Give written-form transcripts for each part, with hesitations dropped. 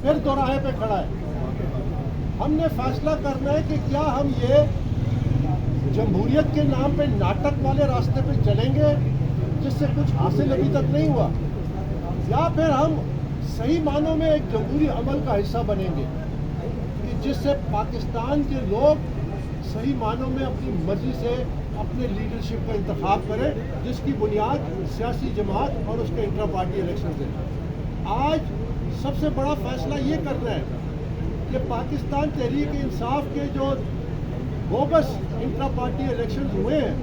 پھر دوراہے پہ کھڑا ہے۔ ہم نے فیصلہ کرنا ہے کہ کیا ہم یہ جمہوریت کے نام پہ ناٹک والے راستے پہ چلیں گے جس سے کچھ حاصل ابھی تک نہیں ہوا، یا پھر ہم صحیح معنوں میں ایک جمہوری عمل کا حصہ بنیں گے کہ جس سے پاکستان کے لوگ صحیح معنوں میں اپنی مرضی سے اپنے لیڈرشپ کا انتخاب کریں، جس کی بنیاد سیاسی جماعت اور اس کے انٹرا پارٹی الیکشن ہے۔ آج سب سے بڑا فیصلہ یہ کرنا ہے کہ پاکستان تحریک انصاف کے جو بوگس انٹرا پارٹی الیکشنز ہوئے ہیں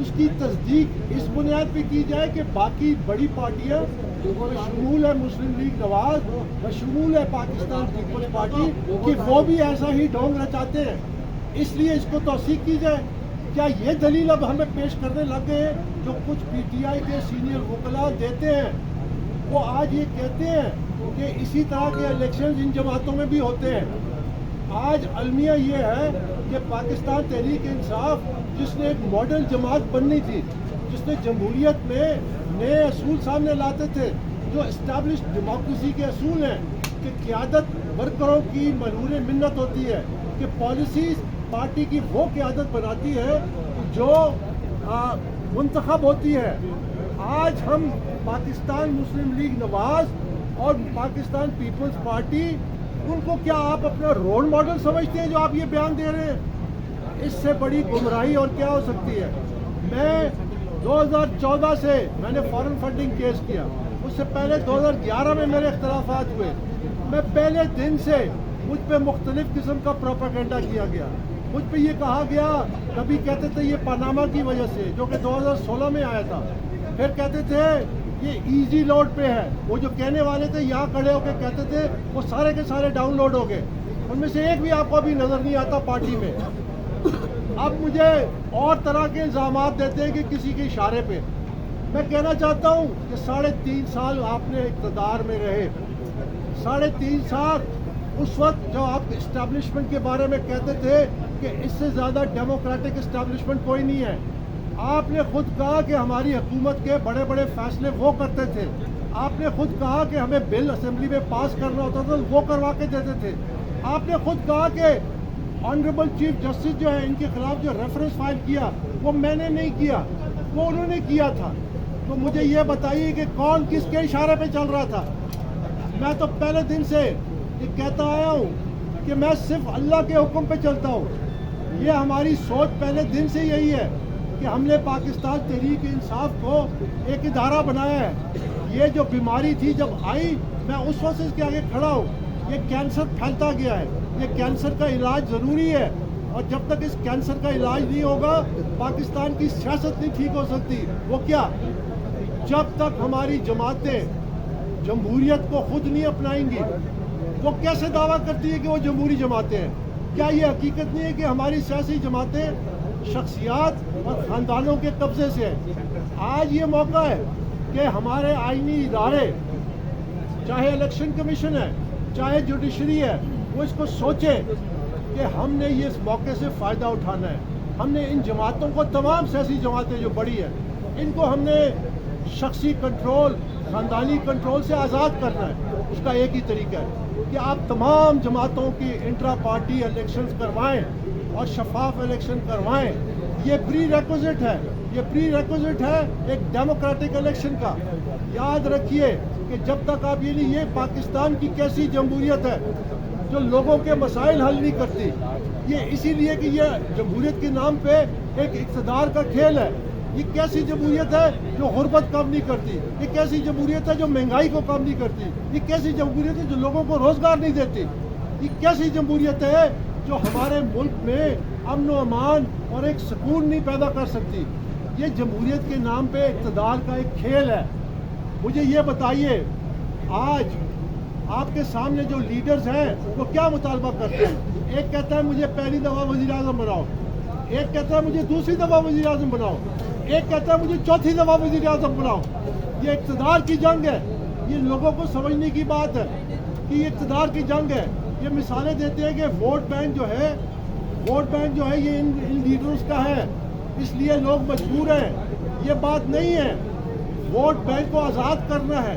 اس کی تصدیق اس بنیاد پہ کی جائے کہ باقی بڑی پارٹیاں بشمول ہے مسلم لیگ نواز، بشمول ہے پاکستان پیپلز پارٹی، کہ وہ بھی ایسا ہی ڈھونگ رچاتے ہیں، اس لیے اس کو توثیق کی جائے۔ کیا یہ دلیل اب ہمیں پیش کرنے لگ گئے ہیں جو کچھ پی ٹی آئی کے سینئر وکلاء دیتے ہیں؟ وہ آج یہ کہتے ہیں کہ اسی طرح کے الیکشنز ان جماعتوں میں بھی ہوتے ہیں۔ آج المیہ یہ ہے کہ پاکستان تحریک انصاف جس نے ایک ماڈل جماعت بننی تھی، جس نے جمہوریت میں نئے اصول سامنے لاتے تھے جو اسٹیبلشڈ ڈیموکریسی کے اصول ہیں کہ قیادت ورکروں کی منور منت ہوتی ہے، کہ پالیسیز پارٹی کی وہ قیادت بناتی ہے جو منتخب ہوتی ہے۔ آج ہم پاکستان مسلم لیگ نواز اور پاکستان پیپلز پارٹی، ان کو کیا آپ اپنا رول ماڈل سمجھتے ہیں جو آپ یہ بیان دے رہے ہیں؟ اس سے بڑی گمراہی اور کیا ہو سکتی ہے؟ میں 2014 سے میں نے فارن فنڈنگ کیس کیا، اس سے پہلے 2011 میں میرے اختلافات ہوئے۔ میں پہلے دن سے مجھ پہ مختلف قسم کا پروپیگنڈا کیا گیا، مجھ پہ یہ کہا گیا، کبھی کہتے تھے یہ پاناما کی وجہ سے جو کہ 2016 میں آیا تھا، پھر کہتے تھے یہ ایزی لوڈ پہ ہے، وہ جو کہنے والے تھے یہاں کھڑے ہو کے کہتے تھے وہ سارے کے سارے ڈاؤن لوڈ ہو گئے، ان میں سے ایک بھی آپ کو ابھی نظر نہیں آتا پارٹی میں۔ اب مجھے اور طرح کے الزامات دیتے ہیں کہ کسی کے اشارے پہ۔ میں کہنا چاہتا ہوں کہ 3.5 سال آپ نے اقتدار میں رہے، 3.5 سال اس وقت جو آپ اسٹیبلشمنٹ کے بارے میں کہتے تھے کہ اس سے زیادہ ڈیموکریٹک اسٹیبلشمنٹ کوئی نہیں ہے، آپ نے خود کہا کہ ہماری حکومت کے بڑے بڑے فیصلے وہ کرتے تھے، آپ نے خود کہا کہ ہمیں بل اسمبلی میں پاس کرنا ہوتا تھا وہ کروا کے دیتے تھے، آپ نے خود کہا کہ آنریبل چیف جسٹس جو ہے ان کے خلاف جو ریفرنس فائل کیا وہ میں نے نہیں کیا، وہ انہوں نے کیا تھا۔ تو مجھے یہ بتائیے کہ کون کس کے اشارے پہ چل رہا تھا؟ میں تو پہلے دن سے یہ کہتا آیا ہوں کہ میں صرف اللہ کے حکم پہ چلتا ہوں۔ یہ ہماری سوچ پہلے دن سے یہی ہے کہ ہم نے پاکستان تحریک انصاف کو ایک ادارہ بنایا ہے۔ یہ جو بیماری تھی جب آئی میں اس وقت سے اس کے آگے کھڑا ہوں، یہ کینسر پھیلتا گیا ہے، یہ کینسر کا علاج ضروری ہے، اور جب تک اس کینسر کا علاج نہیں ہوگا پاکستان کی سیاست نہیں ٹھیک ہو سکتی۔ وہ کیا؟ جب تک ہماری جماعتیں جمہوریت کو خود نہیں اپنائیں گی۔ وہ کیسے دعویٰ کرتی ہے کہ وہ جمہوری جماعتیں ہیں؟ کیا یہ حقیقت نہیں ہے کہ ہماری سیاسی جماعتیں شخصیات اور خاندانوں کے قبضے سے ہیں؟ آج یہ موقع ہے کہ ہمارے آئینی ادارے، چاہے الیکشن کمیشن ہے چاہے جوڈیشری ہے، وہ اس کو سوچے کہ ہم نے یہ اس موقع سے فائدہ اٹھانا ہے۔ ہم نے ان جماعتوں کو، تمام سیاسی جماعتیں جو بڑی ہیں، ان کو ہم نے شخصی کنٹرول، خاندانی کنٹرول سے آزاد کرنا ہے۔ اس کا ایک ہی طریقہ ہے کہ آپ تمام جماعتوں کی انٹرا پارٹی الیکشنز کروائیں اور شفاف الیکشن کروائیں۔ یہ پری ریکوزٹ ہے، یہ پری ریکوزٹ ہے ایک ڈیموکریٹک الیکشن کا۔ یاد رکھیے کہ جب تک آپ یہ پاکستان کی کیسی جمہوریت ہے جو لوگوں کے مسائل حل نہیں کرتی، یہ اسی لیے کہ یہ جمہوریت کے نام پہ ایک اقتدار کا کھیل ہے۔ یہ کیسی جمہوریت ہے جو غربت کم نہیں کرتی؟ یہ کیسی جمہوریت ہے جو مہنگائی کو کم نہیں کرتی؟ یہ کیسی جمہوریت ہے جو لوگوں کو روزگار نہیں دیتی؟ یہ کیسی جمہوریت ہے جو ہمارے ملک میں امن و امان اور ایک سکون نہیں پیدا کر سکتی؟ یہ جمہوریت کے نام پہ اقتدار کا ایک کھیل ہے۔ مجھے یہ بتائیے، آج آپ کے سامنے جو لیڈرز ہیں وہ کیا مطالبہ کرتے ہیں؟ ایک کہتا ہے مجھے پہلی دفعہ وزیر اعظم بناؤ، ایک کہتا ہے مجھے دوسری دفعہ وزیر اعظم بناؤ، ایک کہتا ہے مجھے چوتھی دفعہ وزیر اعظم بناؤ۔ یہ اقتدار کی جنگ ہے، یہ لوگوں کو سمجھنے کی بات ہے کہ یہ اقتدار کی جنگ ہے۔ یہ مثالیں دیتے ہیں کہ ووٹ بینک جو ہے یہ ان لیڈرز کا ہے، اس لیے لوگ مجبور ہیں۔ یہ بات نہیں ہے، ووٹ بینک کو آزاد کرنا ہے،